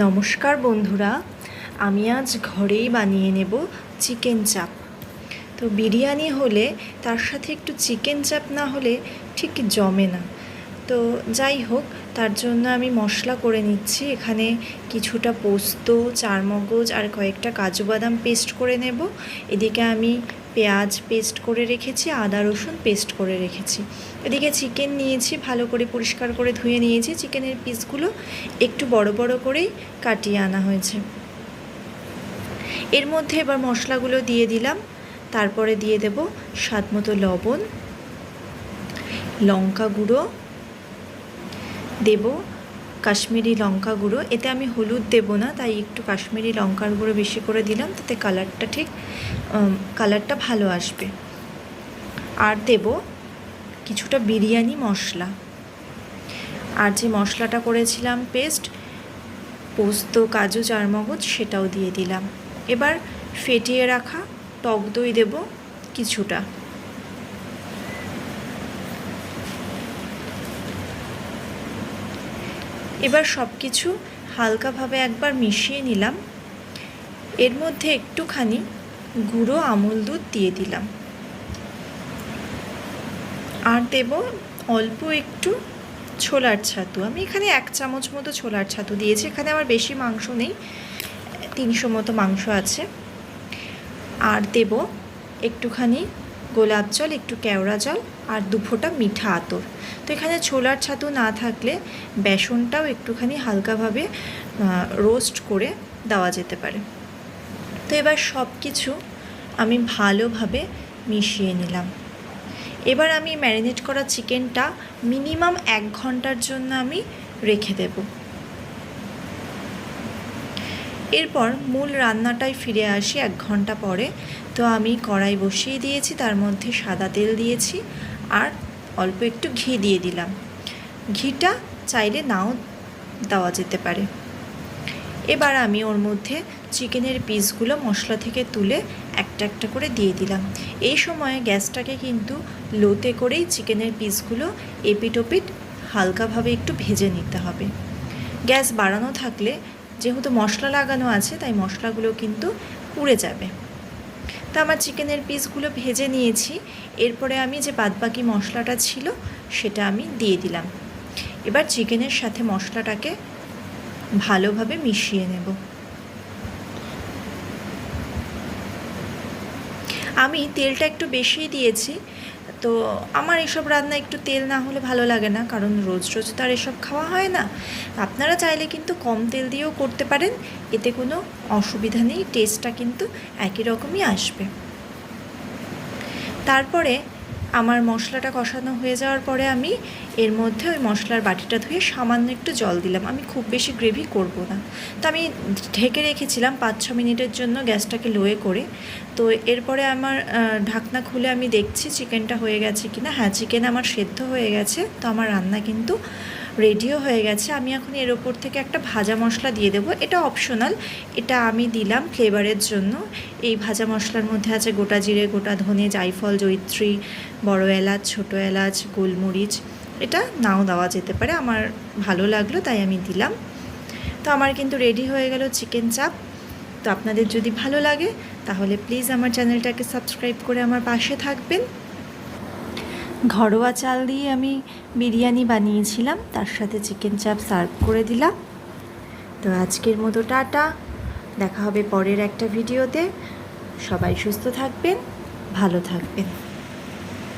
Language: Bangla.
নমস্কার বন্ধুরা, আমি আজ ঘরেই বানিয়ে নেব চিকেন চাপ। তো বিরিয়ানি হলে তার সাথে একটু চিকেন চাপ না হলে ঠিক জমে না। তো যাই হোক, তার জন্য আমি মশলা করে নিচ্ছি। এখানে কিছুটা পোস্ত, চারমগজ আর কয়েকটা কাজু বাদাম পেস্ট করে নেব। এদিকে আমি পেঁয়াজ পেস্ট করে রেখেছি, আদা রসুন পেস্ট করে রেখেছি। এদিকে চিকেন নিয়েছি, ভালো করে পরিষ্কার করে ধুয়ে নিয়েছি। চিকেনের পিসগুলো একটু বড় বড় করেই কাটিয়ে আনা হয়েছে। এর মধ্যে এবার মশলাগুলো দিয়ে দিলাম। তারপরে দিয়ে দেব স্বাদ মতো লবণ, লঙ্কা গুঁড়ো দেব, কাশ্মীরি লঙ্কা গুঁড়ো। এতে আমি হলুদ দেব না, তাই একটু কাশ্মীরি লঙ্কার গুঁড়ো বেশি করে দিলাম, তাতে কালারটা ভালো আসবে। আর দেব কিছুটা বিরিয়ানি মশলা, আর যে মশলাটা করেছিলাম পেস্ট, পোস্ত, কাজু, চারমগজ, সেটাও দিয়ে দিলাম। এবার ফেটিয়ে রাখা টক দই দেব কিছুটা। এবার সব কিছু হালকাভাবে একবার মিশিয়ে নিলাম। এর মধ্যে একটুখানি গুঁড়ো আমুল দুধ দিয়ে দিলাম, আর দেব অল্প একটু ছোলার ছাতু। আমি এখানে 1 চামচ মতো ছোলার ছাতু দিয়েছি। এখানে আমার বেশি মাংস নেই, 300 মতো মাংস আছে। আর দেব একটুখানি গোলাপ জল, একটু কেওড়া জল, আর 2 ফোঁটা মিঠা আতর। তো এখানে ছোলার ছাতু না থাকলে বেসনটাও একটুখানি হালকাভাবে রোস্ট করে দেওয়া যেতে পারে। তো এবার সব কিছু আমি ভালোভাবে মিশিয়ে নিলাম। এবার আমি ম্যারিনেট করা চিকেনটা মিনিমাম 1 ঘন্টার জন্য আমি রেখে দেব। এরপর মূল রান্নাটায় ফিরে আসি 1 ঘন্টা পরে। তো আমি কড়াই বসিয়ে দিয়েছি, তার মধ্যে সাদা তেল দিয়েছি আর অল্প একটু ঘি দিয়ে দিলাম। ঘিটা চাইলে নাও দেওয়া যেতে পারে। এবার আমি ওর মধ্যে চিকেনের পিসগুলো মশলা থেকে তুলে একটা একটা করে দিয়ে দিলাম। এই সময় গ্যাসটাকে কিন্তু লোতে করেই চিকেনের পিসগুলো এপিট ওপিট হালকাভাবে একটু ভেজে নিতে হবে। গ্যাস বাড়ানো থাকলে, যেহেতু মশলা লাগানো আছে, তাই মশলাগুলো কিন্তু পুড়ে যাবে। তা আমার চিকেনের পিসগুলো ভেজে নিয়েছি। এরপরে আমি যে বাদবাকি মশলাটা ছিল সেটা আমি দিয়ে দিলাম। এবার চিকেনের সাথে মশলাটাকে ভালোভাবে মিশিয়ে নেব। আমি তেলটা একটু বেশিই দিয়েছি। তো আমার এসব রান্না একটু তেল না হলে ভালো লাগে না, কারণ রোজ রোজ তো আর এসব খাওয়া হয় না। আপনারা চাইলে কিন্তু কম তেল দিয়েও করতে পারেন, এতে কোনো অসুবিধা নেই, টেস্টটা কিন্তু একই রকমই আসবে। তারপরে আমার মশলাটা কষানো হয়ে যাওয়ার পরে আমি এর মধ্যে ওই মশলার বাটিটা ধুয়ে সামান্য একটু জল দিলাম। আমি খুব বেশি গ্রেভি করব না। তো আমি ঢেকে রেখেছিলাম 5-6 মিনিটের জন্য গ্যাসটাকে লোয়ে করে। তো এরপরে আমার ঢাকনা খুলে আমি দেখছি চিকেনটা হয়ে গেছে কিনা। হ্যাঁ, চিকেন আমার সেদ্ধ হয়ে গেছে। তো আমার রান্না কিন্তু রেডিও হয়ে গেছে। আমি এখন এর ওপর থেকে একটা ভাজা মশলা দিয়ে দেবো। এটা অপশনাল, এটা আমি দিলাম ফ্লেভারের জন্য। এই ভাজা মশলার মধ্যে আছে গোটা জিরে, গোটা ধনে, জায়ফল, জয়িত্রী, বড় এলাচ, ছোটো এলাচ, গোলমরিচ। এটা নাও দেওয়া যেতে পারে, আমার ভালো লাগলো তাই আমি দিলাম। তো আমার কিন্তু রেডি হয়ে গেল চিকেন চাপ। তো আপনাদের যদি ভালো লাগে তাহলে প্লিজ আমার চ্যানেলটাকে সাবস্ক্রাইব করে আমার পাশে থাকবেন। ঘরোয়া চাল দিয়ে আমি বিরিয়ানি বানিয়েছিলাম, তার সাথে চিকেন চাপ সার্ভ করে দিলাম। তো আজকের মতো টাটা, দেখা হবে পরের একটা ভিডিওতে। সবাই সুস্থ থাকবেন, ভালো থাকবেন।